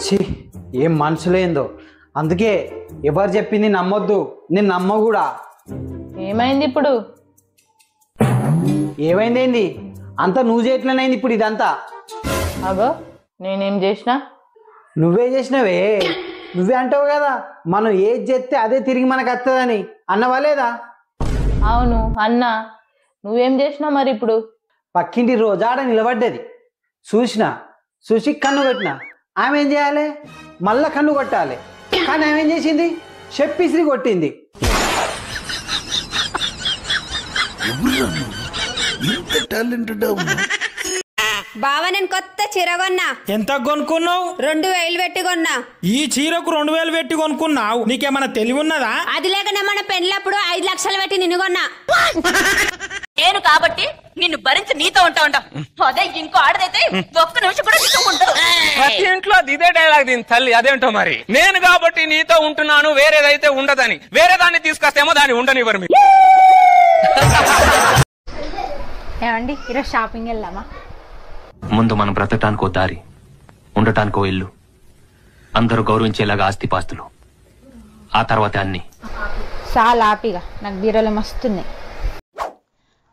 ఛీ, ఏం మనసులేందో. అందుకే ఎవరు చెప్పింది నమ్మొద్దు, నేను నమ్మ కూడా. ఏమైంది ఇప్పుడు? ఏమైందేంది? అంతా నువ్వు చేయట్లేనైంది ఇప్పుడు ఇదంతా. అగో నేనేం చేసినా? నువ్వే చేసినవే. నువ్వే అంటావు కదా మనం ఏది చేస్తే అదే తిరిగి మనకు వస్తుందని, అన్నవా లేదా? అవును అన్నా. నువ్వేం చేసినావు మరి ఇప్పుడు? పక్కింటి రోజాడ నిలబడ్డది, చూసి కన్ను కొట్టిన. ఆమె ఏం చేయాలి? మళ్ళా కన్ను కొట్టాలి. కానీ ఆమె ఏం చేసింది? చెప్పిసిరి కొట్టింది. బావా నేను కొత్త చీర కొన్నా. ఎంత కొనుక్కున్నావు? 2000 పెట్టి కొన్నా. ఈ చీరకు 2000 పెట్టి కొనుక్కున్నావు? నీకేమన్నా తెలివి ఉన్నదా? అది లేకనే మన పెళ్ళప్పుడు 5 లక్షలు పెట్టి నిన్ను కొన్నా. నేను కాబట్టి నిన్ను భరించి నీతో ఉంటా. అదే ఇంకో ఆడదైతే ఒక్క నిమిషం కూడా నీతో ఉండదు. ప్రతి ఇంట్లో ఇదే డైలాగ్ దీని తల్లి. అదేంటో మరి. నేను కాబట్టి నీతో ఉంటున్నాను, వేరేదైతే ఉండదని. వేరే దాన్ని తీసుకొస్తేమో దాన్ని ఉండనివ్వరు మీరు. ఏమండి ఈరోజు షాపింగ్ వెళ్దామా? ముందు మనం బ్రతకటానికో దారి, ఉండటానికో ఇల్లు, అందరూ గౌరవించేలాగా ఆస్తిపాస్తులు, ఆ తర్వాత అన్ని. చాలా హ్యాపీగా నాకు బీరోలో మస్తున్నాయి.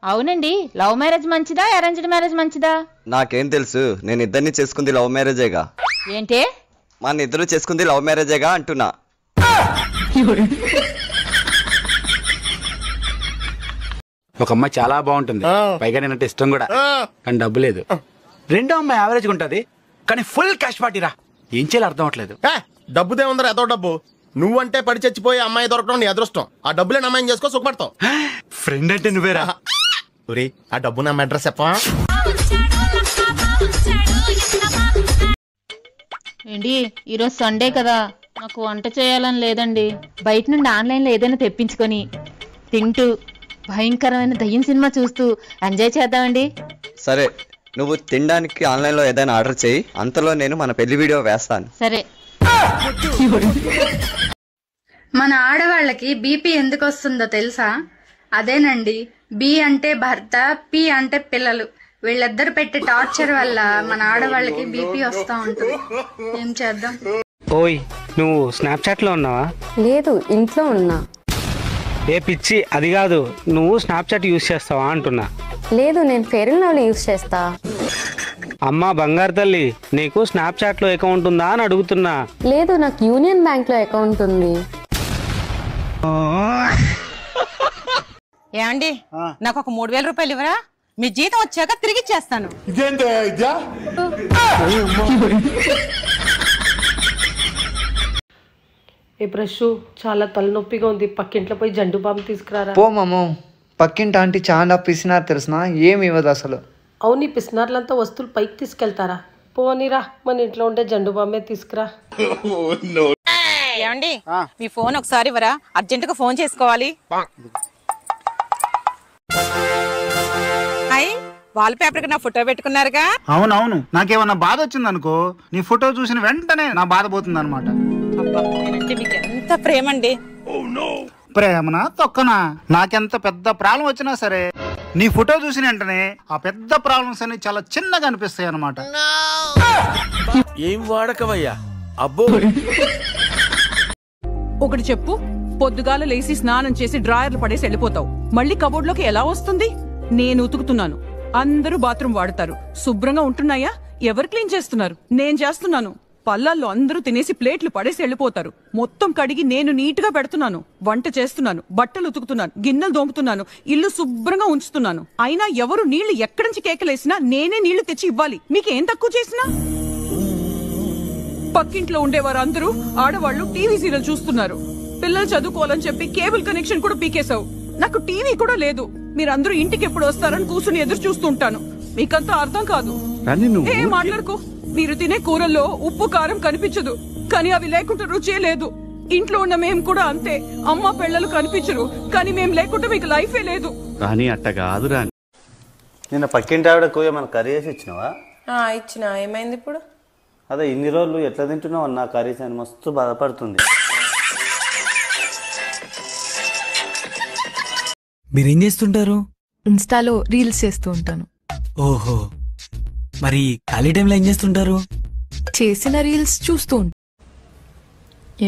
అవునండి, లవ్ మ్యారేజ్ మంచిదా అరేంజ్డ్ మ్యారేజ్ మంచిదా? నాకేం తెలుసు, నేను ఇద్దరిని చేసుకుంది లవ్ మ్యారేజేగా. ఏంటి? మన ఇద్దరు చేసుకుంది లవ్ మ్యారేజేగా అంటున్నా. ఒక అమ్మాయి చాలా బాగుంటుంది, పైగా నేనంటే ఇష్టం కూడా, కానీ డబ్బు లేదు. రెండో అమ్మాయి యావరేజ్ ఉంటది, కానీ ఫుల్ క్యాష్ పార్టీరా. ఏం చేయాలి అర్థం అవట్లేదు. డబ్బుదే ఉందరా ఎంతో డబ్బు. నువ్వంటే పడి చచ్చిపోయి అమ్మాయి దొరకడం నీ అదృష్టం. ఆ డబ్బులే అమ్మాయిని చేసుకో సుఖపడతావు. ఫ్రెండ్ అంటే నువ్వేరా. ఆ డబ్బు నా అడ్రస్ చెప్పా. ఏంటి ఈరోజు సండే కదా, నాకు వంట చేయాలని లేదండి. బయట నుండి ఆన్లైన్లో ఏదైనా తెప్పించుకొని తింటూ భయంకరమైన దయ్యం సినిమా చూస్తూ ఎంజాయ్ చేద్దామండి. సరే, నువ్వు తినడానికి ఆన్లైన్లో ఏదైనా ఆర్డర్ చేయి, అంతలో నేను మన పెళ్లి వీడియో వేస్తాను. సరే. మన ఆడవాళ్ళకి బీపీ ఎందుకు వస్తుందో తెలుసా? అదేనండి, బి అంటే భర్త, పి అంటే పిల్లలు. వీళ్ళిద్దరు పెట్టే టార్చర్ వల్ల మన ఆడవాళ్ళకి బీపీ వస్తూ ఉంటుంది. ఏం చేద్దాం? ఓయ్, నువ్వు స్నాప్చాట్ లో ఉన్నావా? లేదు, ఇంట్లో ఉన్నా. ఏ పిచ్చి, అది కాదు, నువ్వు స్నాప్చాట్ యూజ్ చేస్తావా అంటున్నా. లేదు, నేను ఫెయిర్ అండ్ లవ్లీ యూజ్ చేస్తా. అమ్మా బంగారు తల్లి, నీకు స్నాప్చాట్ లో అకౌంట్ ఉందా అని అడుగుతున్నా. లేదు, నాకు యూనియన్ బ్యాంక్ లో అకౌంట్ ఉంది. ఏమండి, నాకు ఒక 3000 రూపాయలు ఇవ్వరా? మీ జీతం వచ్చాక తిరిగి ఇచ్చేస్తాను. ఏ బ్రష్, చాలా తలనొప్పిగా ఉంది, పక్కింట్లో పోయి జండు బాంబు తీసుకురారా. పో మామూ, పక్కింటి ఆంటీ చాలా పిసినారు తెలుసునా, ఏమి ఇవ్వదు అసలు. అవును, ఈ పిసినార్లంతా వస్తువులు పైకి తీసుకెళ్తారా? పోనీరా, మన ఇంట్లో ఉండే జండు బాంబే తీసుకురా. ఏమండి, మీ ఫోన్ ఒకసారి ఇవ్వరా? అర్జెంట్ గా ఫోన్ చేసుకోవాలి. వాల్ పేపర్ కి నా ఫోటో పెట్టుకున్నారుగా. అవునవును, నాకేమన్నా బాధ వచ్చింది అనుకో, నీ ఫోటో చూసిన వెంటనే నా బాధ పోతుంది అనమాట. నేనంటే మీకు ఎంత ప్రేమ అండి. ప్రేమనా తొక్కనా, నాకెంత పెద్ద ప్రాబ్లం వచ్చినా సరే నీ ఫోటో చూసిన వెంటనే ఆ పెద్ద ప్రాబ్లమ్స్ అన్ని చాలా చిన్నగా అనిపిస్తాయి అనమాట. ఏం వాడకవయ్యా అబ్బో. ఒకటి చెప్పు, పొద్దుగాల లేసి స్నానం చేసి డ్రాయర్లు పడేసి వెళ్ళిపోతావు, మళ్ళీ కబోర్డ్ లోకి ఎలా వస్తుంది? నేను ఉతుకుతున్నాను, అందరూ బాత్రూమ్ వాడతారు, శుభ్రంగా ఉంటున్నాయా? ఎవరు క్లీన్ చేస్తున్నారు? నేను చేస్తున్నాను. పళ్ళల్లో అందరూ తినేసి ప్లేట్లు పడేసి వెళ్ళిపోతారు, మొత్తం కడిగి నేను నీట్ గా పెడుతున్నాను, వంట చేస్తున్నాను, బట్టలు ఉతుకుతున్నాను, గిన్నెలు దోముతున్నాను, ఇల్లు శుభ్రంగా ఉంచుతున్నాను. అయినా ఎవరు నీళ్లు ఎక్కడి నుంచి కేకలేసినా నేనే నీళ్లు తెచ్చి ఇవ్వాలి. మీకేం తక్కువ చేసినా? పక్కింట్లో ఉండేవారు అందరూ ఆడవాళ్లు టీవీ సీరియల్ చూస్తున్నారు, పిల్లలు చదువుకోవాలని చెప్పి కేబుల్ కనెక్షన్ కూడా పీకేశావు. నాకు టీవీ కూడా లేదు. మీరందరూ ఇంటికి ఎప్పుడు వస్తారని కూర్చుని ఎదురు చూస్తుంటాను. మీకంతా అర్థం కాదు. ఏ మాట్లాడుకో. మీరు తినే కూరల్లో ఉప్పు కారం కనిపించదు, కానీ అవి లేకుండా రుచే లేదు. ఇంట్లో ఉన్న మేము కూడా అంతే. అమ్మ పిల్లలు కనిపించరు, కానీ మేము లేకుండా మీకు లైఫే లేదు. కానీ అట్ట కాదు రాని. నిన్న పక్కింటి ఆవిడకు ఏమైనా కర్రీ వేసి ఇచ్చినావా? ఇచ్చిన. ఏమైంది ఇప్పుడు? అదే ఇన్ని రోజులు ఎట్లా తింటున్నావు అన్న కర్రీస్ అని మస్తు బాధపడుతుంది. మీరేం చేస్తుంటారు? ఇన్స్టాలో రీల్స్ చేస్తూ ఉంటాను. ఓహో, మరి ఖాళీ టైంలో ఏం చేస్తుంటారు? చేసిన రీల్స్ చూస్తూ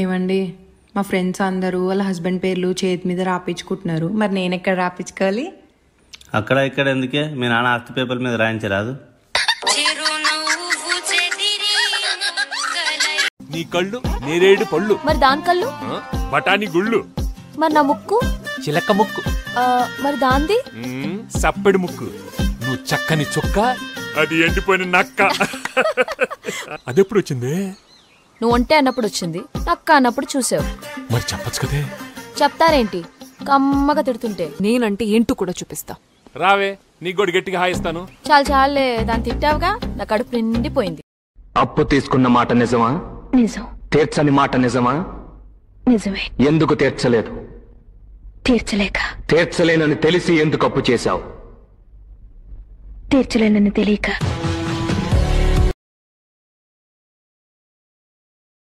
ఏమండి మా ఫ్రెండ్స్ అందరూ వాళ్ళ హస్బెండ్ పేర్లు చేతి మీద రాపించుకుంటున్నారు, మరి నేను ఎక్కడ రాపించుకోవాలి? అక్కడ ఇక్కడ ఎందుకే, మీ నాన్న ఆస్తి పేపర్ మీద రాయించరాదు? నీ కళ్ళు నేరేడు పళ్ళు, మరి దాని కళ్ళు, బఠానీ గుళ్ళు, మరి నా ముక్కు, చిలక ముక్కు, మరి దాంది సప్పెడు ముక్కు, నువ్వు చక్కని చుక్క, అది ఎండిపోయిన నక్క. అదెప్పుడు వచ్చింది? నువ్వు ఒంటే అన్నప్పుడు వచ్చింది, నక్క అన్నప్పుడు చూసావు. మరి చెప్పచ్చు కదే. చెప్తారేంటి కమ్మగా తిడుతుంటే? నేనంటే ఏంటో కూడా చూపిస్తా. రావే, నీ గొడి గట్టిగా హాయిస్తాను. చాలే దాన్ని తిట్టావుగా, నా కడుపు నిండిపోయింది. అప్పు తీసుకున్న మాట నిజమా? నిజం. తీర్చని మాట నిజమా? నిజమే. ఎందుకు తీర్చలేదు? తీర్చలేక. తీర్చలేనని తెలిసి ఎందుకు అప్పు చేశావు? తీర్చలేనని తెలియక.